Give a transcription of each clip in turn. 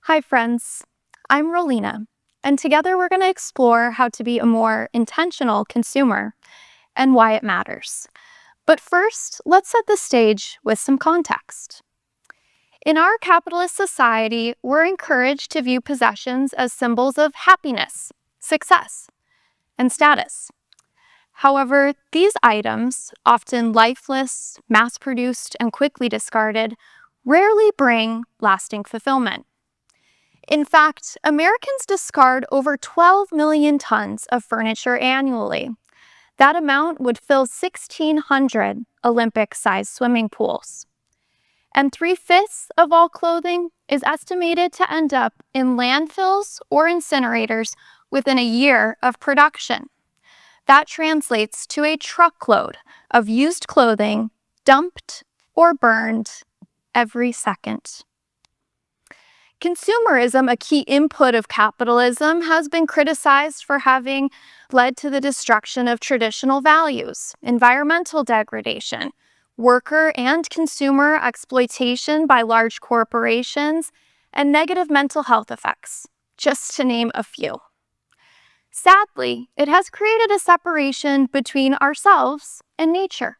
Hi, friends. I'm Rolina, and together we're going to explore how to be a more intentional consumer and why it matters. But first, let's set the stage with some context. In our capitalist society, we're encouraged to view possessions as symbols of happiness, success, and status. However, these items, often lifeless, mass produced, and quickly discarded, rarely bring lasting fulfillment. In fact, Americans discard over 12 million tons of furniture annually. That amount would fill 1,600 Olympic-sized swimming pools. And 3/5 of all clothing is estimated to end up in landfills or incinerators within a year of production. That translates to a truckload of used clothing dumped or burned every second. Consumerism, a key input of capitalism, has been criticized for having led to the destruction of traditional values, environmental degradation, worker and consumer exploitation by large corporations, and negative mental health effects, just to name a few. Sadly, it has created a separation between ourselves and nature,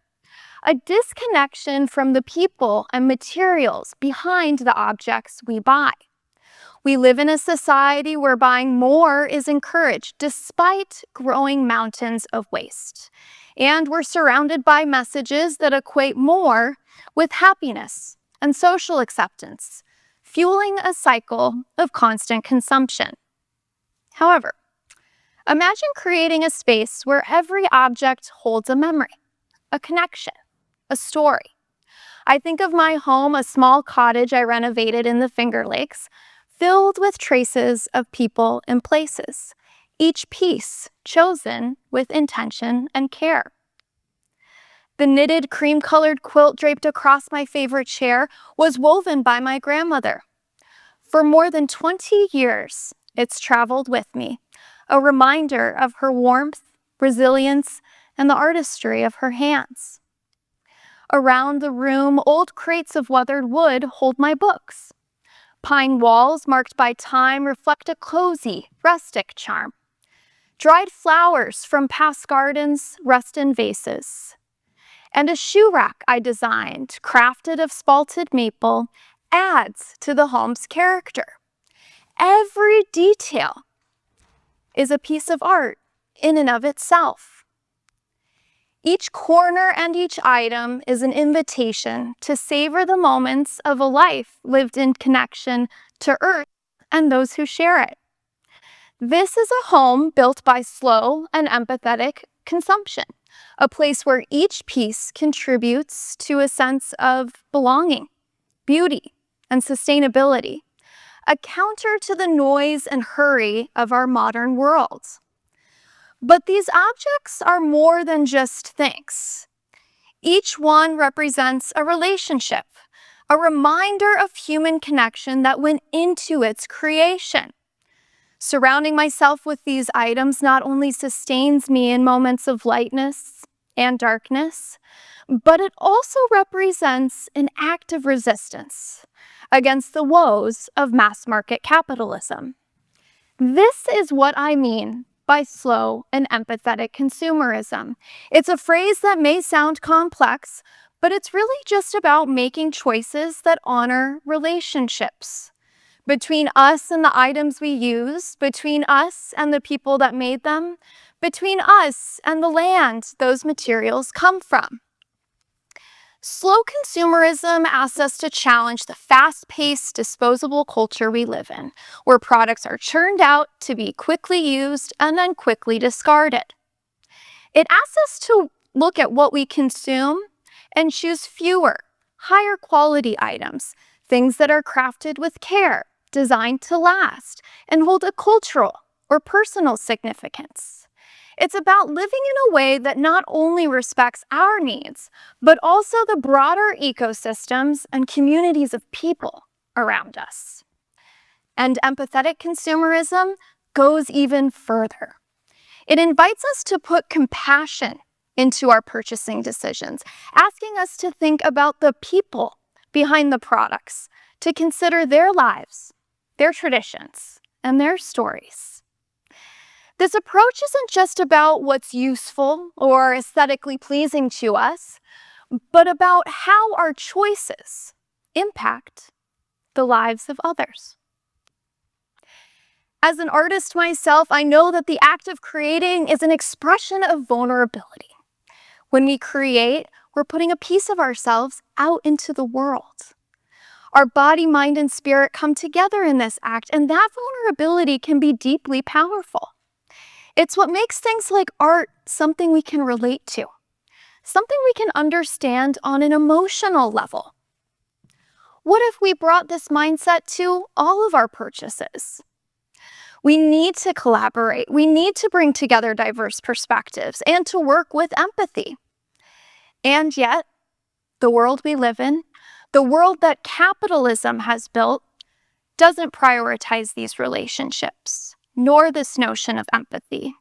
a disconnection from the people and materials behind the objects we buy. We live in a society where buying more is encouraged despite growing mountains of waste. And we're surrounded by messages that equate more with happiness and social acceptance, fueling a cycle of constant consumption. However, imagine creating a space where every object holds a memory, a connection, a story. I think of my home, a small cottage I renovated in the Finger Lakes, filled with traces of people and places, each piece chosen with intention and care. The knitted cream-colored quilt draped across my favorite chair was woven by my grandmother. For more than 20 years, it's traveled with me, a reminder of her warmth, resilience, and the artistry of her hands. Around the room, old crates of weathered wood hold my books. Pine walls marked by time reflect a cozy, rustic charm. Dried flowers from past gardens rest in vases. And a shoe rack I designed, crafted of spalted maple, adds to the home's character. Every detail is a piece of art in and of itself. Each corner and each item is an invitation to savor the moments of a life lived in connection to earth and those who share it. This is a home built by slow and empathetic consumption, a place where each piece contributes to a sense of belonging, beauty, and sustainability, a counter to the noise and hurry of our modern world. But these objects are more than just things. Each one represents a relationship, a reminder of human connection that went into its creation. Surrounding myself with these items not only sustains me in moments of lightness and darkness, but it also represents an act of resistance against the woes of mass market capitalism. This is what I mean by slow and empathetic consumerism. It's a phrase that may sound complex, but it's really just about making choices that honor relationships between us and the items we use, between us and the people that made them, between us and the land those materials come from. Slow consumerism asks us to challenge the fast-paced, disposable culture we live in, where products are churned out to be quickly used and then quickly discarded. It asks us to look at what we consume and choose fewer, higher quality items, things that are crafted with care, designed to last, and hold a cultural or personal significance. It's about living in a way that not only respects our needs, but also the broader ecosystems and communities of people around us. And empathetic consumerism goes even further. It invites us to put compassion into our purchasing decisions, asking us to think about the people behind the products, to consider their lives, their traditions, and their stories. This approach isn't just about what's useful or aesthetically pleasing to us, but about how our choices impact the lives of others. As an artist myself, I know that the act of creating is an expression of vulnerability. When we create, we're putting a piece of ourselves out into the world. Our body, mind, and spirit come together in this act, and that vulnerability can be deeply powerful. It's what makes things like art something we can relate to, something we can understand on an emotional level. What if we brought this mindset to all of our purchases? We need to collaborate. We need to bring together diverse perspectives and to work with empathy. And yet, the world we live in, the world that capitalism has built, doesn't prioritize these relationships, nor this notion of empathy,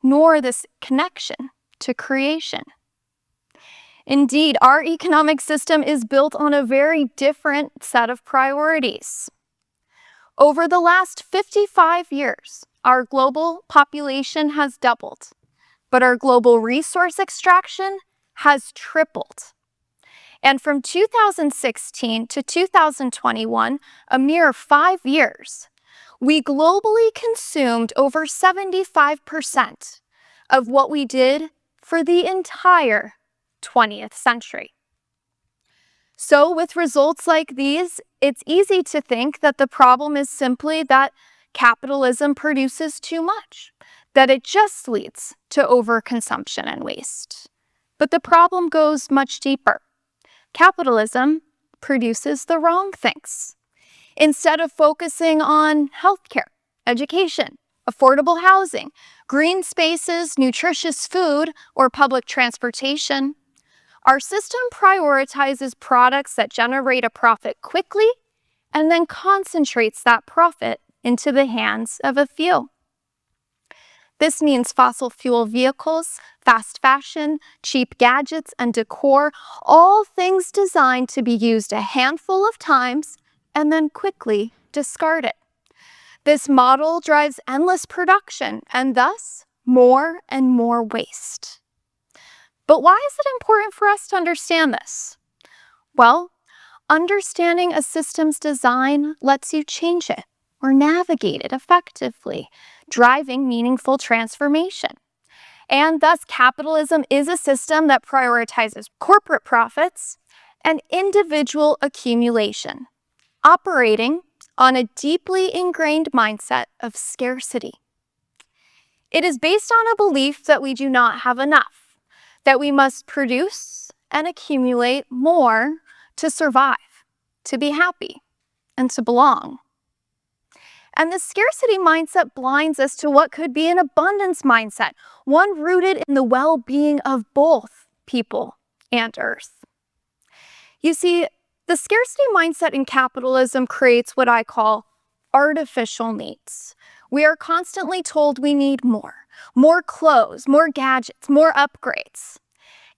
nor this connection to creation. Indeed, our economic system is built on a very different set of priorities. Over the last 55 years, our global population has doubled, but our global resource extraction has tripled. And from 2016 to 2021, a mere 5 years, we globally consumed over 75% of what we did for the entire 20th century. So with results like these, it's easy to think that the problem is simply that capitalism produces too much, that it just leads to overconsumption and waste. But the problem goes much deeper. Capitalism produces the wrong things. Instead of focusing on healthcare, education, affordable housing, green spaces, nutritious food, or public transportation, our system prioritizes products that generate a profit quickly and then concentrates that profit into the hands of a few. This means fossil fuel vehicles, fast fashion, cheap gadgets, and decor, all things designed to be used a handful of times and then quickly discarded. This model drives endless production and thus more and more waste. But why is it important for us to understand this? Well, understanding a system's design lets you change it or navigate it effectively, driving meaningful transformation. And thus, capitalism is a system that prioritizes corporate profits and individual accumulation, operating on a deeply ingrained mindset of scarcity. It is based on a belief that we do not have enough, that we must produce and accumulate more to survive, to be happy, and to belong. And the scarcity mindset blinds us to what could be an abundance mindset, one rooted in the well-being of both people and Earth. You see, the scarcity mindset in capitalism creates what I call artificial needs. We are constantly told we need more clothes, more gadgets, more upgrades.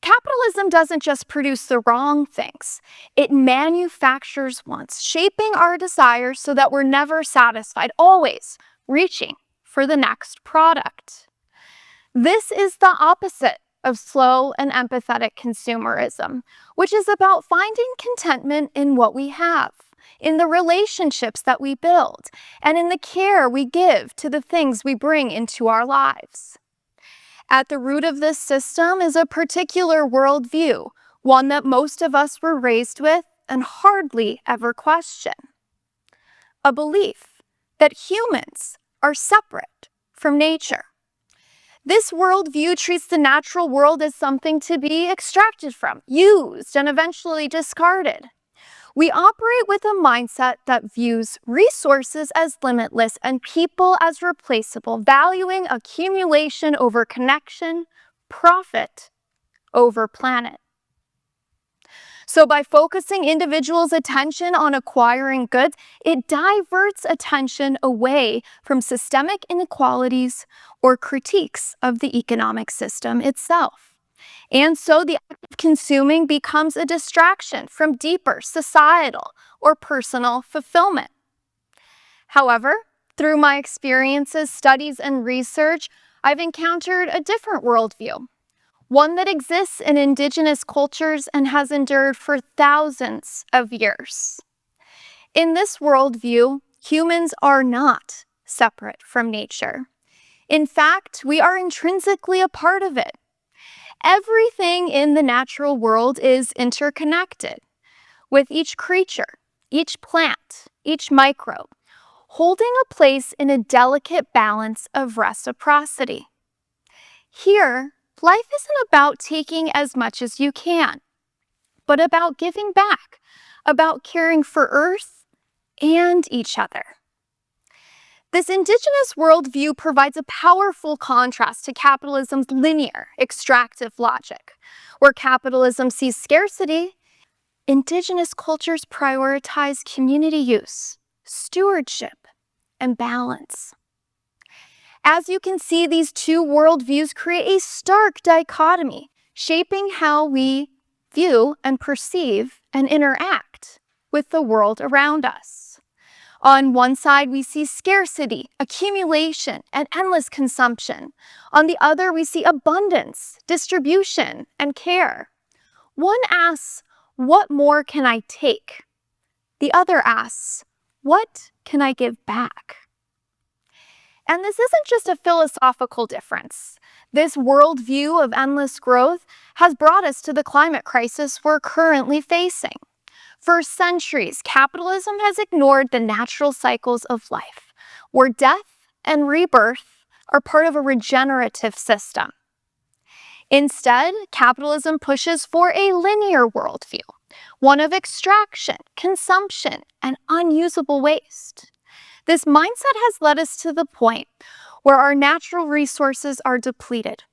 Capitalism doesn't just produce the wrong things, it manufactures wants, shaping our desires so that we're never satisfied, always reaching for the next product. This is the opposite of slow and empathetic consumerism, which is about finding contentment in what we have, in the relationships that we build, and in the care we give to the things we bring into our lives. At the root of this system is a particular worldview, one that most of us were raised with and hardly ever question. A belief that humans are separate from nature. This worldview treats the natural world as something to be extracted from, used, and eventually discarded. We operate with a mindset that views resources as limitless and people as replaceable, valuing accumulation over connection, profit over planet. So by focusing individuals' attention on acquiring goods, it diverts attention away from systemic inequalities or critiques of the economic system itself. And so the act of consuming becomes a distraction from deeper societal or personal fulfillment. However, through my experiences, studies, and research, I've encountered a different worldview, one that exists in indigenous cultures and has endured for thousands of years. In this worldview, humans are not separate from nature. In fact, we are intrinsically a part of it. Everything in the natural world is interconnected, with each creature, each plant, each microbe, holding a place in a delicate balance of reciprocity. Here, life isn't about taking as much as you can, but about giving back, about caring for Earth and each other. This indigenous worldview provides a powerful contrast to capitalism's linear, extractive logic. Where capitalism sees scarcity, indigenous cultures prioritize community use, stewardship, and balance. As you can see, these two worldviews create a stark dichotomy, shaping how we view and perceive and interact with the world around us. On one side, we see scarcity, accumulation, and endless consumption. On the other, we see abundance, distribution, and care. One asks, what more can I take? The other asks, what can I give back? And this isn't just a philosophical difference. This worldview of endless growth has brought us to the climate crisis we're currently facing. For centuries, capitalism has ignored the natural cycles of life, where death and rebirth are part of a regenerative system. Instead, capitalism pushes for a linear worldview, one of extraction, consumption, and unusable waste. This mindset has led us to the point where our natural resources are depleted.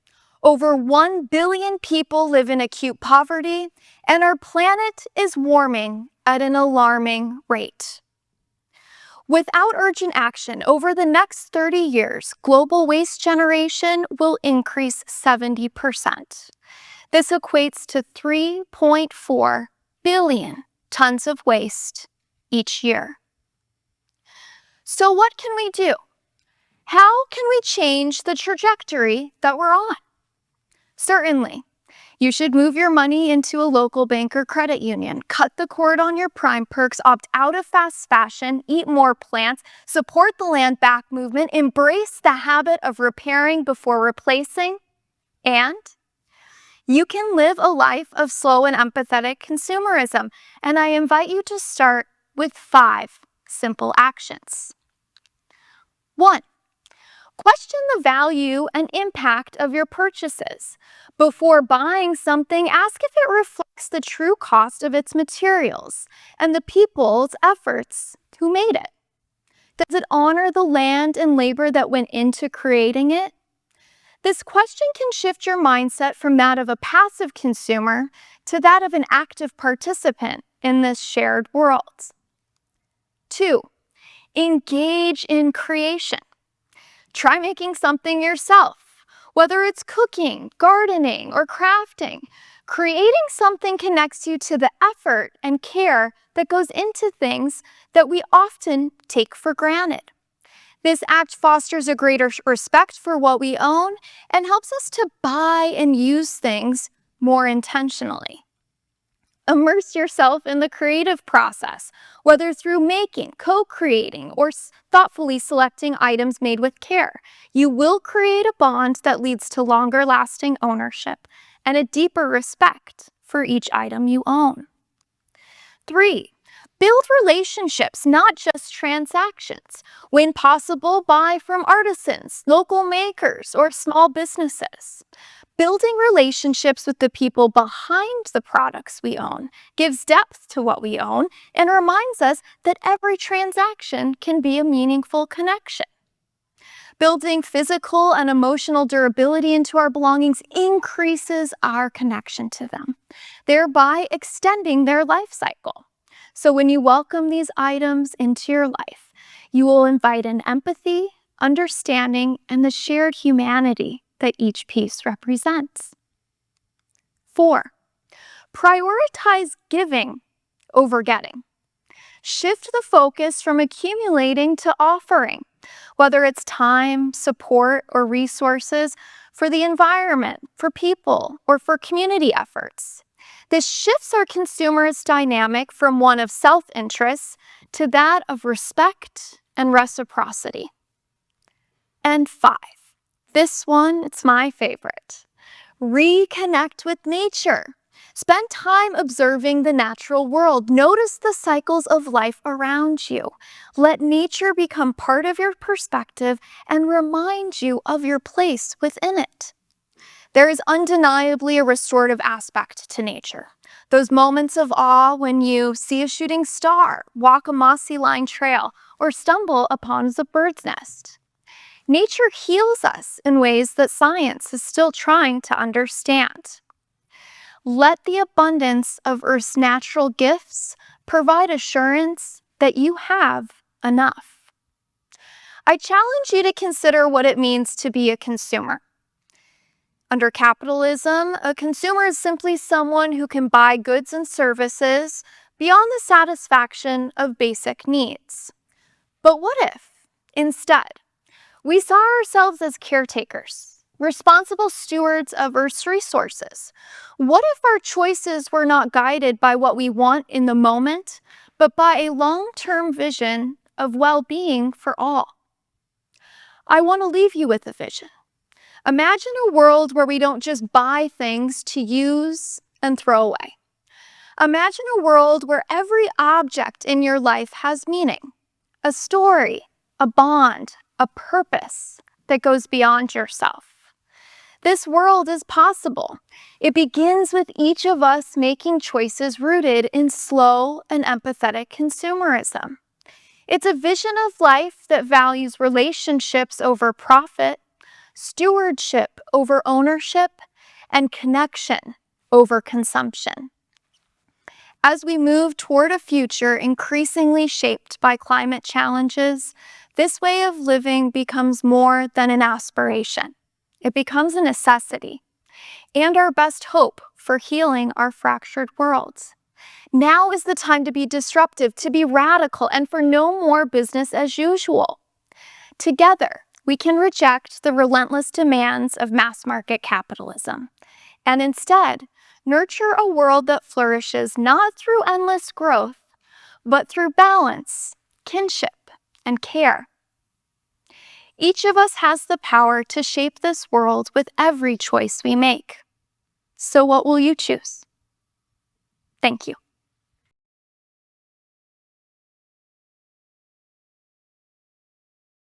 Over 1 billion people live in acute poverty, and our planet is warming at an alarming rate. Without urgent action, over the next 30 years, global waste generation will increase 70%. This equates to 3.4 billion tons of waste each year. So what can we do? How can we change the trajectory that we're on? Certainly, you should move your money into a local bank or credit union, cut the cord on your Prime perks, opt out of fast fashion, eat more plants, support the land back movement, embrace the habit of repairing before replacing, and you can live a life of slow and empathetic consumerism. And I invite you to start with 5 simple actions. 1. Question the value and impact of your purchases. Before buying something, ask if it reflects the true cost of its materials and the people's efforts who made it. Does it honor the land and labor that went into creating it? This question can shift your mindset from that of a passive consumer to that of an active participant in this shared world. 2. Engage in creation. Try making something yourself, whether it's cooking, gardening, or crafting. Creating something connects you to the effort and care that goes into things that we often take for granted. This act fosters a greater respect for what we own and helps us to buy and use things more intentionally. Immerse yourself in the creative process, whether through making, co-creating, or thoughtfully selecting items made with care. You will create a bond that leads to longer-lasting ownership and a deeper respect for each item you own. 3. Build relationships, not just transactions. When possible, buy from artisans, local makers, or small businesses. Building relationships with the people behind the products we own gives depth to what we own and reminds us that every transaction can be a meaningful connection. Building physical and emotional durability into our belongings increases our connection to them, thereby extending their life cycle. So when you welcome these items into your life, you will invite an empathy, understanding, and the shared humanity that each piece represents. 4. Prioritize giving over getting. Shift the focus from accumulating to offering, whether it's time, support, or resources for the environment, for people, or for community efforts. This shifts our consumerist dynamic from one of self-interest to that of respect and reciprocity. And 5. This one, it's my favorite. Reconnect with nature. Spend time observing the natural world. Notice the cycles of life around you. Let nature become part of your perspective and remind you of your place within it. There is undeniably a restorative aspect to nature. Those moments of awe when you see a shooting star, walk a mossy-lined trail, or stumble upon a bird's nest. Nature heals us in ways that science is still trying to understand. Let the abundance of Earth's natural gifts provide assurance that you have enough. I challenge you to consider what it means to be a consumer. Under capitalism, a consumer is simply someone who can buy goods and services beyond the satisfaction of basic needs. But what if, instead, we saw ourselves as caretakers, responsible stewards of Earth's resources? What if our choices were not guided by what we want in the moment, but by a long-term vision of well-being for all? I want to leave you with a vision. Imagine a world where we don't just buy things to use and throw away. Imagine a world where every object in your life has meaning, a story, a bond, a purpose that goes beyond yourself. This world is possible. It begins with each of us making choices rooted in slow and empathetic consumerism. It's a vision of life that values relationships over profit, stewardship over ownership, and connection over consumption. As we move toward a future increasingly shaped by climate challenges, this way of living becomes more than an aspiration. It becomes a necessity and our best hope for healing our fractured worlds. Now is the time to be disruptive, to be radical, and for no more business as usual. Together, we can reject the relentless demands of mass market capitalism and instead nurture a world that flourishes not through endless growth, but through balance, kinship, and care. Each of us has the power to shape this world with every choice we make. So what will you choose? Thank you.